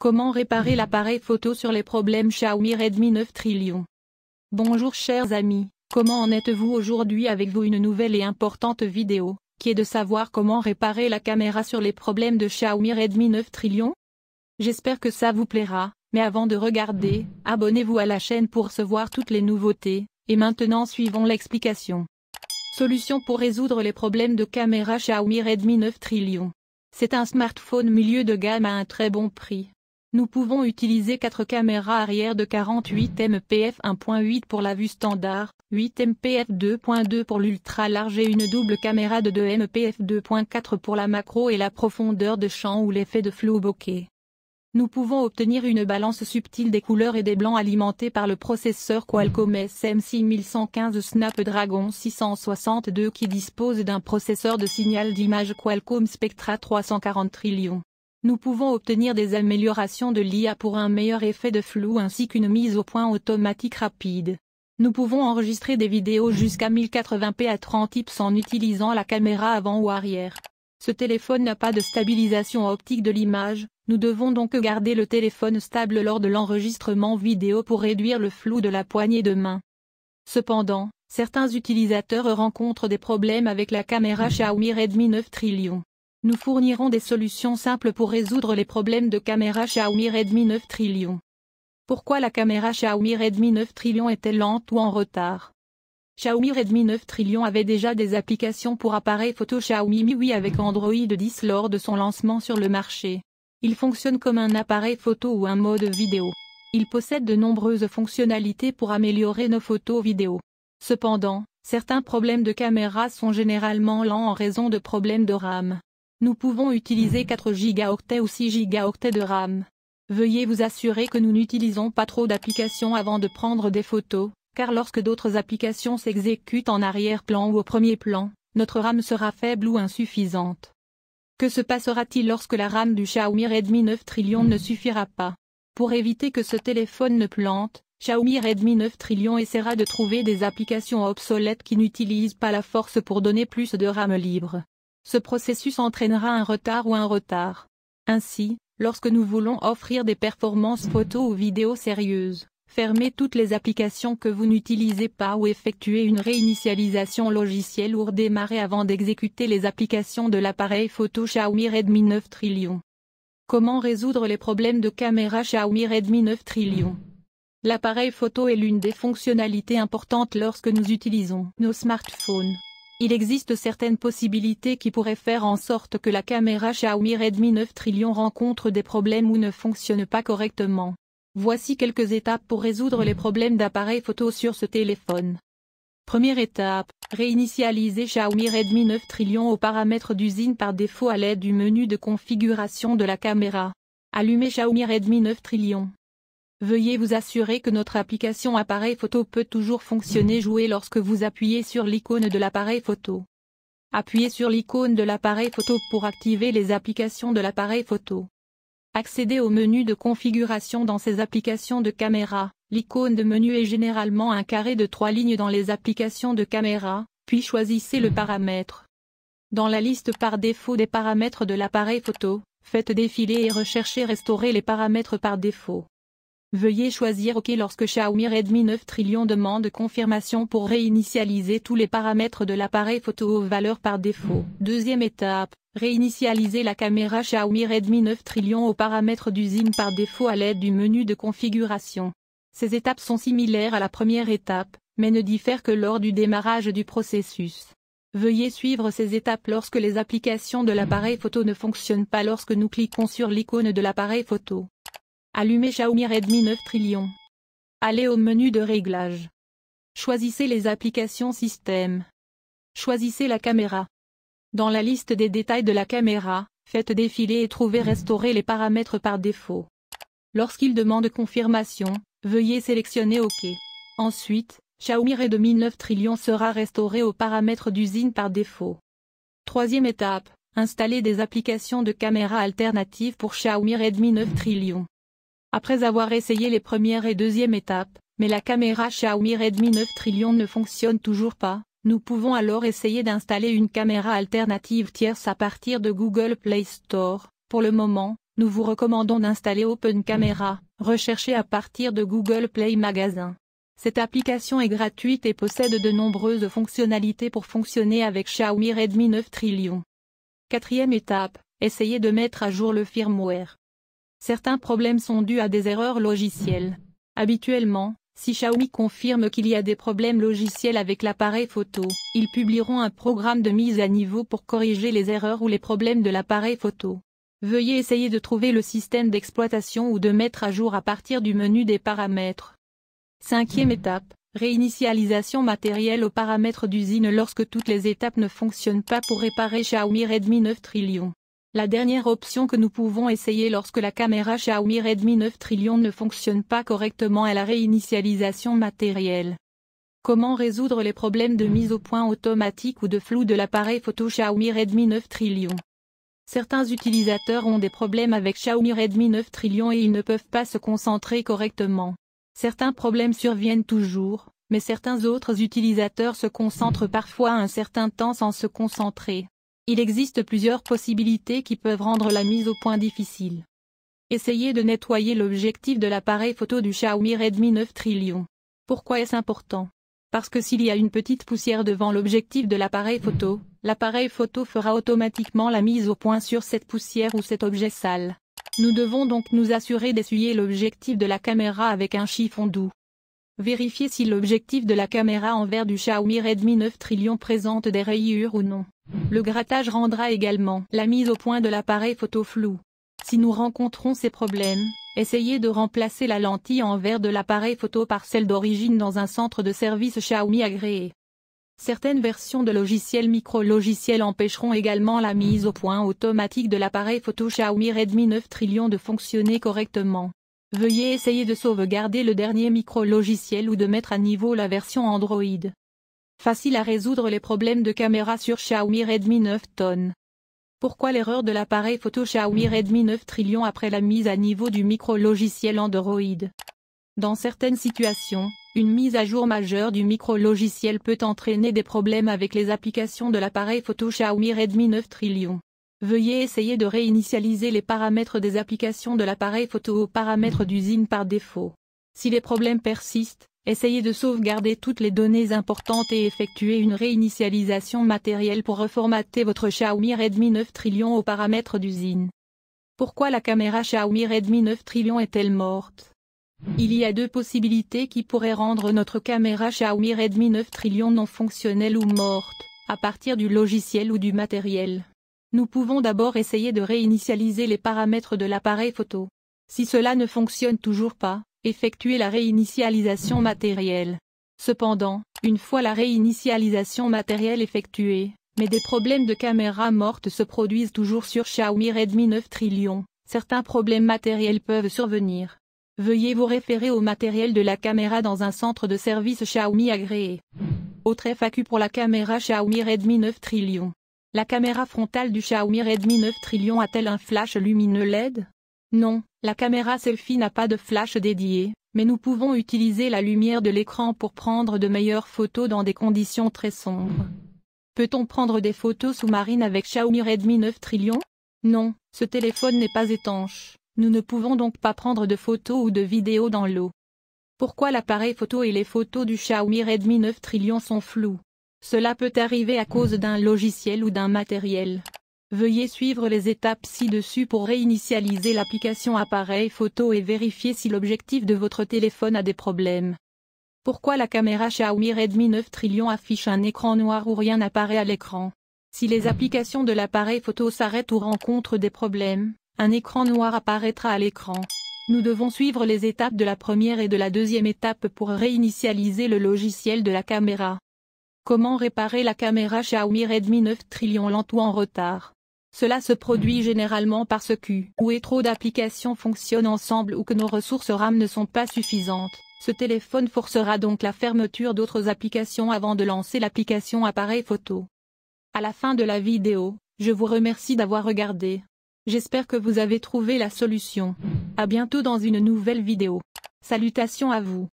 Comment réparer l'appareil photo sur les problèmes Xiaomi Redmi 9 Trillion? Bonjour chers amis, comment en êtes-vous aujourd'hui? Avec vous une nouvelle et importante vidéo, qui est de savoir comment réparer la caméra sur les problèmes de Xiaomi Redmi 9 Trillion. J'espère que ça vous plaira, mais avant de regarder, abonnez-vous à la chaîne pour recevoir toutes les nouveautés, et maintenant suivons l'explication. Solution pour résoudre les problèmes de caméra Xiaomi Redmi 9 Trillion. C'est un smartphone milieu de gamme à un très bon prix. Nous pouvons utiliser 4 caméras arrière de 48 MP f1.8 pour la vue standard, 8 MP f2.2 pour l'ultra large et une double caméra de 2 MP f2.4 pour la macro et la profondeur de champ ou l'effet de flou bokeh. Nous pouvons obtenir une balance subtile des couleurs et des blancs alimentés par le processeur Qualcomm SM6115 Snapdragon 662 qui dispose d'un processeur de signal d'image Qualcomm Spectra 340 Trillion. Nous pouvons obtenir des améliorations de l'IA pour un meilleur effet de flou ainsi qu'une mise au point automatique rapide. Nous pouvons enregistrer des vidéos jusqu'à 1080p à 30 fps en utilisant la caméra avant ou arrière. Ce téléphone n'a pas de stabilisation optique de l'image, nous devons donc garder le téléphone stable lors de l'enregistrement vidéo pour réduire le flou de la poignée de main. Cependant, certains utilisateurs rencontrent des problèmes avec la caméra Xiaomi Redmi 9 Trillion. Nous fournirons des solutions simples pour résoudre les problèmes de caméra Xiaomi Redmi 9 Trillion. Pourquoi la caméra Xiaomi Redmi 9 Trillion est-elle lente ou en retard? Xiaomi Redmi 9 Trillion avait déjà des applications pour appareil photo Xiaomi MIUI avec Android 10 lors de son lancement sur le marché. Il fonctionne comme un appareil photo ou un mode vidéo. Il possède de nombreuses fonctionnalités pour améliorer nos photos vidéo. Cependant, certains problèmes de caméra sont généralement lents en raison de problèmes de RAM. Nous pouvons utiliser 4 Go ou 6 Go de RAM. Veuillez vous assurer que nous n'utilisons pas trop d'applications avant de prendre des photos, car lorsque d'autres applications s'exécutent en arrière-plan ou au premier plan, notre RAM sera faible ou insuffisante. Que se passera-t-il lorsque la RAM du Xiaomi Redmi 9 Trillion ne suffira pas? Pour éviter que ce téléphone ne plante, Xiaomi Redmi 9 Trillion essaiera de trouver des applications obsolètes qui n'utilisent pas la force pour donner plus de RAM libre. Ce processus entraînera un retard ou un retard. Ainsi, lorsque nous voulons offrir des performances photo ou vidéo sérieuses, fermez toutes les applications que vous n'utilisez pas ou effectuez une réinitialisation logicielle ou redémarrez avant d'exécuter les applications de l'appareil photo Xiaomi Redmi 9 Trillion. Comment résoudre les problèmes de caméra Xiaomi Redmi 9 Trillion? L'appareil photo est l'une des fonctionnalités importantes lorsque nous utilisons nos smartphones. Il existe certaines possibilités qui pourraient faire en sorte que la caméra Xiaomi Redmi 9 Trillion rencontre des problèmes ou ne fonctionne pas correctement. Voici quelques étapes pour résoudre les problèmes d'appareil photo sur ce téléphone. Première étape, réinitialiser Xiaomi Redmi 9 Trillion aux paramètres d'usine par défaut à l'aide du menu de configuration de la caméra. Allumer Xiaomi Redmi 9 Trillion. Veuillez vous assurer que notre application appareil photo peut toujours fonctionner. Jouer lorsque vous appuyez sur l'icône de l'appareil photo. Appuyez sur l'icône de l'appareil photo pour activer les applications de l'appareil photo. Accédez au menu de configuration dans ces applications de caméra. L'icône de menu est généralement un carré de 3 lignes dans les applications de caméra, puis choisissez le paramètre. Dans la liste par défaut des paramètres de l'appareil photo, faites défiler et recherchez Restaurer les paramètres par défaut. Veuillez choisir OK lorsque Xiaomi Redmi 9 Trillion demande confirmation pour réinitialiser tous les paramètres de l'appareil photo aux valeurs par défaut. Deuxième étape, réinitialiser la caméra Xiaomi Redmi 9 Trillion aux paramètres d'usine par défaut à l'aide du menu de configuration. Ces étapes sont similaires à la première étape, mais ne diffèrent que lors du démarrage du processus. Veuillez suivre ces étapes lorsque les applications de l'appareil photo ne fonctionnent pas lorsque nous cliquons sur l'icône de l'appareil photo. Allumez Xiaomi Redmi 9 Trillion. Allez au menu de réglage. Choisissez les applications système. Choisissez la caméra. Dans la liste des détails de la caméra, faites défiler et trouvez Restaurer les paramètres par défaut. Lorsqu'il demande confirmation, veuillez sélectionner OK. Ensuite, Xiaomi Redmi 9 Trillion sera restauré aux paramètres d'usine par défaut. Troisième étape, installer des applications de caméra alternatives pour Xiaomi Redmi 9 Trillion. Après avoir essayé les premières et deuxième étapes, mais la caméra Xiaomi Redmi 9 Trillion ne fonctionne toujours pas, nous pouvons alors essayer d'installer une caméra alternative tierce à partir de Google Play Store. Pour le moment, nous vous recommandons d'installer Open Camera, recherché à partir de Google Play Magasin. Cette application est gratuite et possède de nombreuses fonctionnalités pour fonctionner avec Xiaomi Redmi 9 Trillion. Quatrième étape, essayez de mettre à jour le firmware. Certains problèmes sont dus à des erreurs logicielles. Habituellement, si Xiaomi confirme qu'il y a des problèmes logiciels avec l'appareil photo, ils publieront un programme de mise à niveau pour corriger les erreurs ou les problèmes de l'appareil photo. Veuillez essayer de trouver le système d'exploitation ou de mettre à jour à partir du menu des paramètres. Cinquième étape, réinitialisation matérielle aux paramètres d'usine lorsque toutes les étapes ne fonctionnent pas pour réparer Xiaomi Redmi 9 Trillion. La dernière option que nous pouvons essayer lorsque la caméra Xiaomi Redmi 9 Trillion ne fonctionne pas correctement est la réinitialisation matérielle. Comment résoudre les problèmes de mise au point automatique ou de flou de l'appareil photo Xiaomi Redmi 9 Trillion? Certains utilisateurs ont des problèmes avec Xiaomi Redmi 9 Trillion et ils ne peuvent pas se concentrer correctement. Certains problèmes surviennent toujours, mais certains autres utilisateurs se concentrent parfois un certain temps sans se concentrer. Il existe plusieurs possibilités qui peuvent rendre la mise au point difficile. Essayez de nettoyer l'objectif de l'appareil photo du Xiaomi Redmi 9 Trillion. Pourquoi est-ce important? Parce que s'il y a une petite poussière devant l'objectif de l'appareil photo fera automatiquement la mise au point sur cette poussière ou cet objet sale. Nous devons donc nous assurer d'essuyer l'objectif de la caméra avec un chiffon doux. Vérifiez si l'objectif de la caméra en verre du Xiaomi Redmi 9 Trillion présente des rayures ou non. Le grattage rendra également la mise au point de l'appareil photo flou. Si nous rencontrons ces problèmes, essayez de remplacer la lentille en verre de l'appareil photo par celle d'origine dans un centre de service Xiaomi agréé. Certaines versions de logiciels micro-logiciels empêcheront également la mise au point automatique de l'appareil photo Xiaomi Redmi 9 Trillion de fonctionner correctement. Veuillez essayer de sauvegarder le dernier micro-logiciel ou de mettre à niveau la version Android. Facile à résoudre les problèmes de caméra sur Xiaomi Redmi 9 tonnes. Pourquoi l'erreur de l'appareil photo Xiaomi Redmi 9 Trillion après la mise à niveau du micro-logiciel Android? Dans certaines situations, une mise à jour majeure du micro-logiciel peut entraîner des problèmes avec les applications de l'appareil photo Xiaomi Redmi 9 Trillion. Veuillez essayer de réinitialiser les paramètres des applications de l'appareil photo aux paramètres d'usine par défaut. Si les problèmes persistent, essayez de sauvegarder toutes les données importantes et effectuer une réinitialisation matérielle pour reformater votre Xiaomi Redmi 9 Trillion aux paramètres d'usine. Pourquoi la caméra Xiaomi Redmi 9 Trillion est-elle morte? Il y a deux possibilités qui pourraient rendre notre caméra Xiaomi Redmi 9 Trillion non fonctionnelle ou morte, à partir du logiciel ou du matériel. Nous pouvons d'abord essayer de réinitialiser les paramètres de l'appareil photo. Si cela ne fonctionne toujours pas, effectuez la réinitialisation matérielle. Cependant, une fois la réinitialisation matérielle effectuée, mais des problèmes de caméra morte se produisent toujours sur Xiaomi Redmi 9 Trillion, certains problèmes matériels peuvent survenir. Veuillez vous référer au matériel de la caméra dans un centre de service Xiaomi agréé. Autre FAQ pour la caméra Xiaomi Redmi 9 Trillion. La caméra frontale du Xiaomi Redmi 9 Trillion a-t-elle un flash lumineux LED? Non, la caméra selfie n'a pas de flash dédié, mais nous pouvons utiliser la lumière de l'écran pour prendre de meilleures photos dans des conditions très sombres. Peut-on prendre des photos sous-marines avec Xiaomi Redmi 9 Trillion? Non, ce téléphone n'est pas étanche. Nous ne pouvons donc pas prendre de photos ou de vidéos dans l'eau. Pourquoi l'appareil photo et les photos du Xiaomi Redmi 9 Trillion sont floues? Cela peut arriver à cause d'un logiciel ou d'un matériel. Veuillez suivre les étapes ci-dessus pour réinitialiser l'application appareil photo et vérifier si l'objectif de votre téléphone a des problèmes. Pourquoi la caméra Xiaomi Redmi 9 Trillion affiche un écran noir où rien n'apparaît à l'écran? Si les applications de l'appareil photo s'arrêtent ou rencontrent des problèmes, un écran noir apparaîtra à l'écran. Nous devons suivre les étapes de la première et de la deuxième étape pour réinitialiser le logiciel de la caméra. Comment réparer la caméra Xiaomi Redmi 9 Trillion lente ou en retard? Cela se produit généralement parce que ou trop d'applications fonctionnent ensemble ou que nos ressources RAM ne sont pas suffisantes. Ce téléphone forcera donc la fermeture d'autres applications avant de lancer l'application appareil photo. À la fin de la vidéo, je vous remercie d'avoir regardé. J'espère que vous avez trouvé la solution. À bientôt dans une nouvelle vidéo. Salutations à vous.